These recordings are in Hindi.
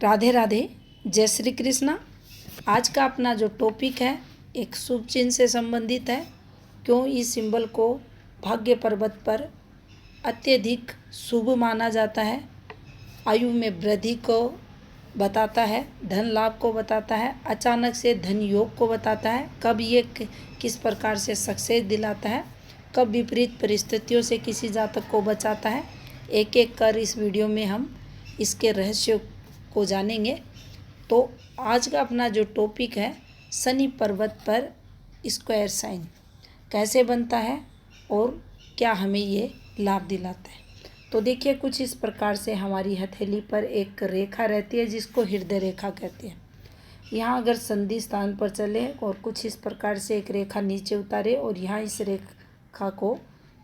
राधे राधे, जय श्री कृष्णा। आज का अपना जो टॉपिक है एक शुभ चिन्ह से संबंधित है। क्यों इस सिंबल को भाग्य पर्वत पर अत्यधिक शुभ माना जाता है। आयु में वृद्धि को बताता है, धन लाभ को बताता है, अचानक से धन योग को बताता है, कब ये किस प्रकार से सक्सेस दिलाता है, कब विपरीत परिस्थितियों से किसी जातक को बचाता है। एक एक कर इस वीडियो में हम इसके रहस्य को जानेंगे। तो आज का अपना जो टॉपिक है शनि पर्वत पर स्क्वायर साइन कैसे बनता है और क्या हमें ये लाभ दिलाता है। तो देखिए, कुछ इस प्रकार से हमारी हथेली पर एक रेखा रहती है जिसको हृदय रेखा कहते हैं। यहाँ अगर संधि स्थान पर चले और कुछ इस प्रकार से एक रेखा नीचे उतारे और यहाँ इस रेखा को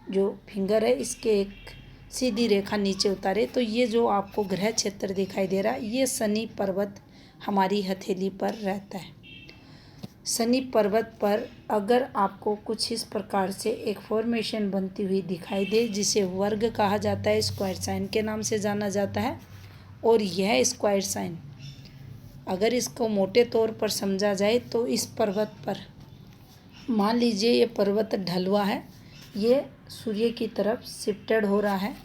जो फिंगर है इसके एक सीधी रेखा नीचे उतारे तो ये जो आपको ग्रह क्षेत्र दिखाई दे रहा है ये शनि पर्वत हमारी हथेली पर रहता है। शनि पर्वत पर अगर आपको कुछ इस प्रकार से एक फॉर्मेशन बनती हुई दिखाई दे जिसे वर्ग कहा जाता है, स्क्वायर साइन के नाम से जाना जाता है। और यह स्क्वायर साइन अगर इसको मोटे तौर पर समझा जाए तो इस पर्वत पर मान लीजिए ये पर्वत ढलुआ है, ये सूर्य की तरफ शिफ्टेड हो रहा है,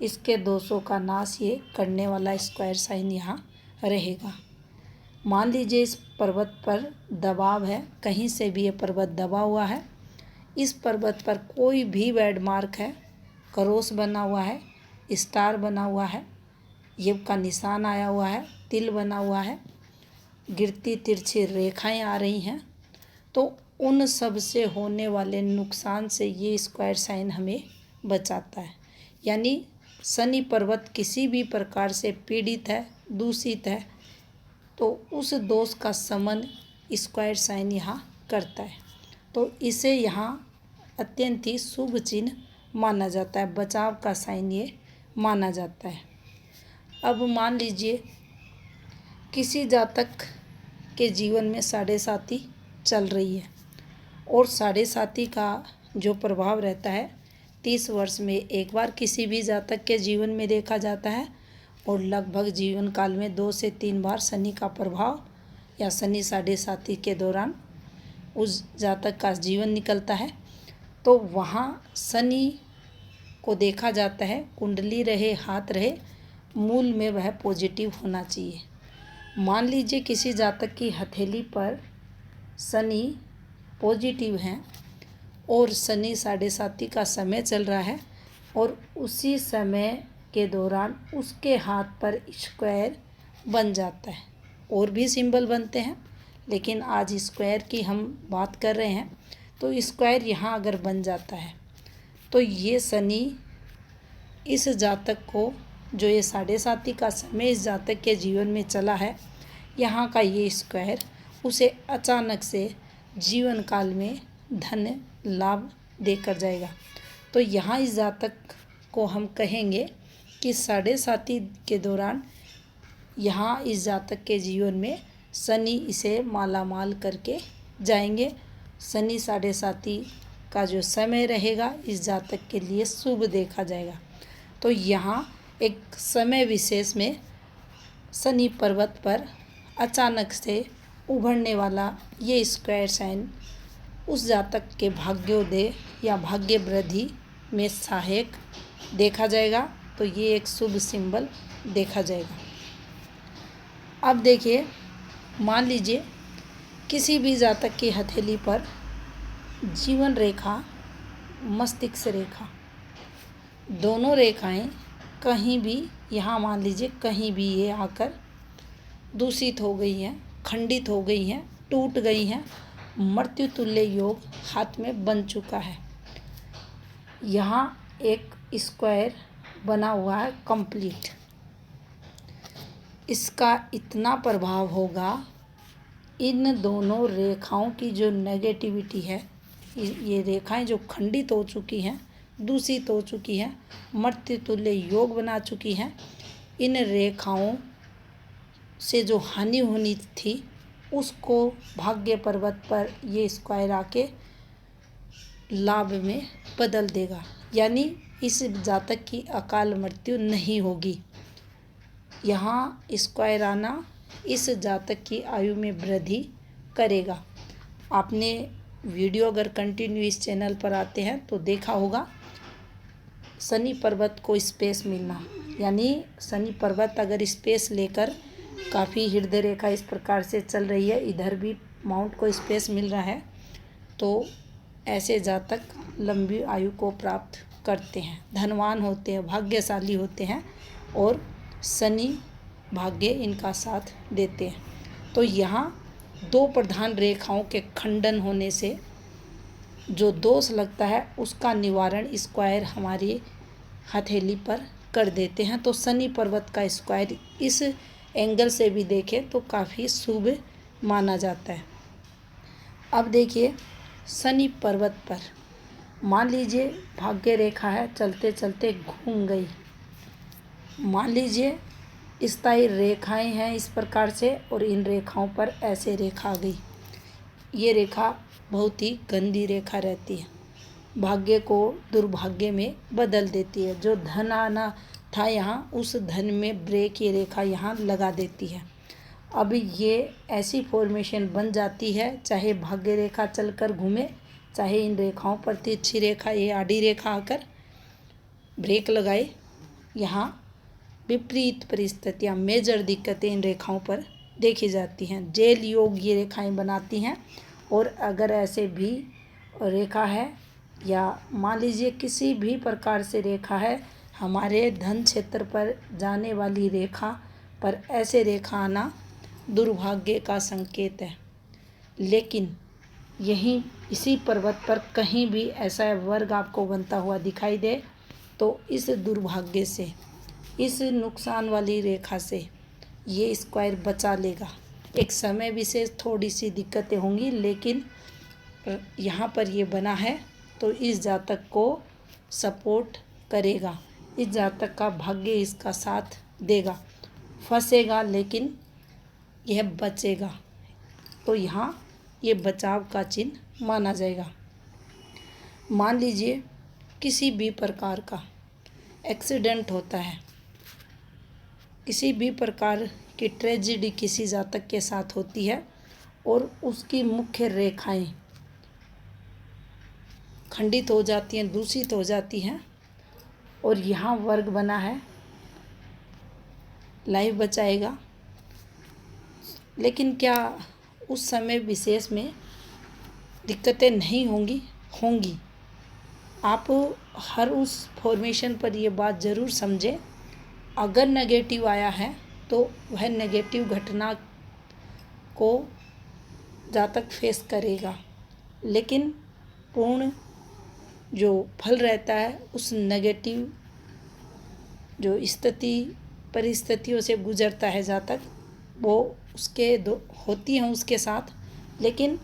इसके दोषों का नाश ये करने वाला स्क्वायर साइन यहाँ रहेगा। मान लीजिए इस पर्वत पर दबाव है, कहीं से भी ये पर्वत दबा हुआ है, इस पर्वत पर कोई भी बैड मार्क है, क्रॉस बना हुआ है, स्टार बना हुआ है, युग का निशान आया हुआ है, तिल बना हुआ है, गिरती तिरछी रेखाएं आ रही हैं, तो उन सब से होने वाले नुकसान से ये स्क्वायर साइन हमें बचाता है। यानी शनि पर्वत किसी भी प्रकार से पीड़ित है, दूषित है, तो उस दोष का शमन स्क्वायर साइन यहाँ करता है। तो इसे यहाँ अत्यंत ही शुभ चिन्ह माना जाता है, बचाव का साइन ये माना जाता है। अब मान लीजिए किसी जातक के जीवन में साढ़े साती चल रही है और साढ़े साती का जो प्रभाव रहता है 30 वर्ष में एक बार किसी भी जातक के जीवन में देखा जाता है और लगभग जीवन काल में 2 से 3 बार शनि का प्रभाव या शनि साढ़े साती के दौरान उस जातक का जीवन निकलता है। तो वहाँ शनि को देखा जाता है, कुंडली रहे हाथ रहे, मूल में वह पॉजिटिव होना चाहिए। मान लीजिए किसी जातक की हथेली पर शनि पॉजिटिव हैं और शनि साढ़े साती का समय चल रहा है और उसी समय के दौरान उसके हाथ पर स्क्वायर बन जाता है। और भी सिंबल बनते हैं लेकिन आज स्क्वायर की हम बात कर रहे हैं। तो स्क्वायर यहाँ अगर बन जाता है तो ये शनि इस जातक को जो ये साढ़े साती का समय इस जातक के जीवन में चला है, यहाँ का ये स्क्वायर उसे अचानक से जीवन काल में धन लाभ देकर जाएगा। तो यहाँ इस जातक को हम कहेंगे कि साढ़े साती के दौरान यहाँ इस जातक के जीवन में शनि इसे माला माल करके जाएंगे। शनि साढ़े साती का जो समय रहेगा इस जातक के लिए शुभ देखा जाएगा। तो यहाँ एक समय विशेष में शनि पर्वत पर अचानक से उभरने वाला ये स्क्वायर साइन उस जातक के भाग्योदय या भाग्य वृद्धि में सहायक देखा जाएगा। तो ये एक शुभ सिंबल देखा जाएगा। अब देखिए, मान लीजिए किसी भी जातक की हथेली पर जीवन रेखा, मस्तिष्क रेखा, दोनों रेखाएं कहीं भी यहाँ मान लीजिए कहीं भी ये आकर दूषित हो गई हैं, खंडित हो गई हैं, टूट गई हैं, मृत्यु तुल्य योग हाथ में बन चुका है। यहाँ एक स्क्वायर बना हुआ है कंप्लीट, इसका इतना प्रभाव होगा, इन दोनों रेखाओं की जो नेगेटिविटी है, ये रेखाएं जो खंडित हो चुकी हैं, दूषित हो चुकी हैं, मृत्यु तुल्य योग बना चुकी हैं, इन रेखाओं से जो हानि होनी थी उसको भाग्य पर्वत पर ये स्क्वायर आके लाभ में बदल देगा। यानी इस जातक की अकाल मृत्यु नहीं होगी। यहाँ स्क्वायर आना इस जातक की आयु में वृद्धि करेगा। आपने वीडियो अगर कंटिन्यू इस चैनल पर आते हैं तो देखा होगा शनि पर्वत को स्पेस मिलना, यानी शनि पर्वत अगर स्पेस लेकर काफ़ी हृदय रेखा इस प्रकार से चल रही है, इधर भी माउंट को स्पेस मिल रहा है, तो ऐसे जातक लंबी आयु को प्राप्त करते हैं, धनवान होते हैं, भाग्यशाली होते हैं और शनि भाग्य इनका साथ देते हैं। तो यहाँ दो प्रधान रेखाओं के खंडन होने से जो दोष लगता है उसका निवारण स्क्वायर हमारी हथेली पर कर देते हैं। तो शनि पर्वत का स्क्वायर इस एंगल से भी देखें तो काफ़ी शुभ माना जाता है। अब देखिए शनि पर्वत पर मान लीजिए भाग्य रेखा है, चलते चलते घूम गई, मान लीजिए स्थायी रेखाएं हैं इस प्रकार से और इन रेखाओं पर ऐसे रेखा आ गई, ये रेखा बहुत ही गंदी रेखा रहती है, भाग्य को दुर्भाग्य में बदल देती है। जो धन आना था यहाँ, उस धन में ब्रेक ये रेखा यहाँ लगा देती है। अब ये ऐसी फॉर्मेशन बन जाती है, चाहे भाग्य रेखा चलकर घूमे, चाहे इन रेखाओं पर तिरछी रेखा ये आड़ी रेखा आकर ब्रेक लगाए, यहाँ विपरीत परिस्थितियाँ, मेजर दिक्कतें इन रेखाओं पर देखी जाती हैं। जेल योग ये रेखाएं बनाती हैं। और अगर ऐसे भी रेखा है या मान लीजिए किसी भी प्रकार से रेखा है, हमारे धन क्षेत्र पर जाने वाली रेखा पर ऐसे रेखा आना दुर्भाग्य का संकेत है। लेकिन यहीं इसी पर्वत पर कहीं भी ऐसा वर्ग आपको बनता हुआ दिखाई दे तो इस दुर्भाग्य से, इस नुकसान वाली रेखा से ये स्क्वायर बचा लेगा। एक समय विशेष थोड़ी सी दिक्कतें होंगी, लेकिन यहाँ पर ये बना है तो इस जातक को सपोर्ट करेगा, इस जातक का भाग्य इसका साथ देगा, फंसेगा लेकिन यह बचेगा। तो यहाँ ये बचाव का चिन्ह माना जाएगा। मान लीजिए किसी भी प्रकार का एक्सीडेंट होता है, किसी भी प्रकार की ट्रेजेडी किसी जातक के साथ होती है और उसकी मुख्य रेखाएं खंडित हो जाती हैं, दूषित हो जाती हैं और यहाँ वर्ग बना है, लाइफ बचाएगा। लेकिन क्या उस समय विशेष में दिक्कतें नहीं होंगी? होंगी। आप हर उस फॉर्मेशन पर ये बात ज़रूर समझें, अगर नेगेटिव आया है तो वह नेगेटिव घटना को जातक फेस करेगा, लेकिन पूर्ण जो फल रहता है उस नेगेटिव जो स्थिति परिस्थितियों से गुजरता है जातक, वो उसके दो होती हैं उसके साथ, लेकिन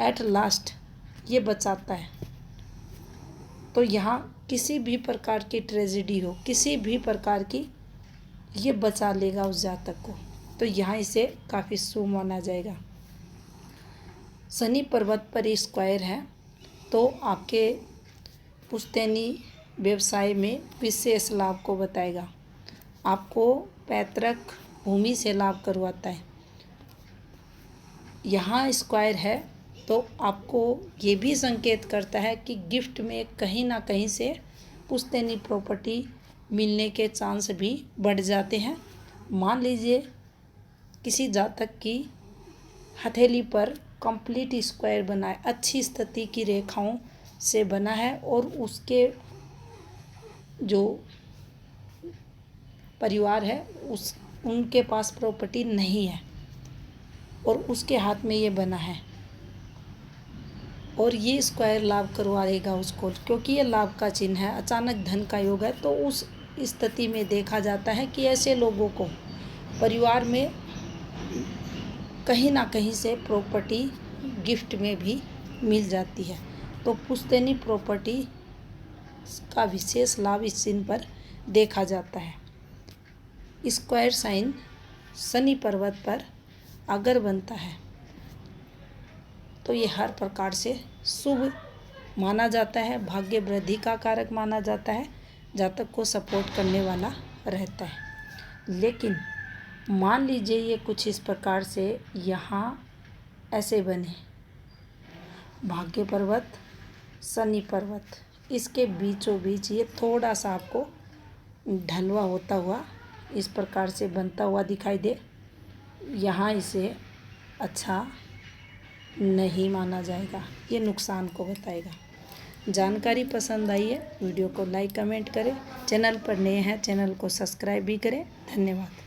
एट लास्ट ये बचाता है। तो यहाँ किसी भी प्रकार की ट्रेजेडी हो, किसी भी प्रकार की, ये बचा लेगा उस जातक को। तो यहाँ इसे काफ़ी शुभ माना जाएगा। शनि पर्वत पर ये स्क्वायर है तो आपके पुश्तैनी व्यवसाय में विशेष लाभ को बताएगा, आपको पैतृक भूमि से लाभ करवाता है। यहाँ स्क्वायर है तो आपको ये भी संकेत करता है कि गिफ्ट में कहीं ना कहीं से पुश्तैनी प्रॉपर्टी मिलने के चांस भी बढ़ जाते हैं। मान लीजिए किसी जातक की हथेली पर कंप्लीट स्क्वायर बना है, अच्छी स्थिति की रेखाओं से बना है और उसके जो परिवार है उनके पास प्रॉपर्टी नहीं है और उसके हाथ में ये बना है और ये स्क्वायर लाभ करवा देगा उसको, क्योंकि ये लाभ का चिन्ह है, अचानक धन का योग है। तो उस स्थिति में देखा जाता है कि ऐसे लोगों को परिवार में कहीं ना कहीं से प्रॉपर्टी गिफ्ट में भी मिल जाती है। तो पुश्तैनी प्रॉपर्टी का विशेष लाभ इस चिन्ह पर देखा जाता है। स्क्वायर साइन शनि पर्वत पर अगर बनता है तो ये हर प्रकार से शुभ माना जाता है, भाग्य वृद्धि का कारक माना जाता है, जातक को सपोर्ट करने वाला रहता है। लेकिन मान लीजिए ये कुछ इस प्रकार से यहाँ ऐसे बने, भाग्य पर्वत, शनि पर्वत, इसके बीचों बीच ये थोड़ा सा आपको ढलवा होता हुआ इस प्रकार से बनता हुआ दिखाई दे, यहाँ इसे अच्छा नहीं माना जाएगा, ये नुकसान को बताएगा। जानकारी पसंद आई है वीडियो को लाइक कमेंट करें, चैनल पर नए हैं चैनल को सब्सक्राइब भी करें। धन्यवाद।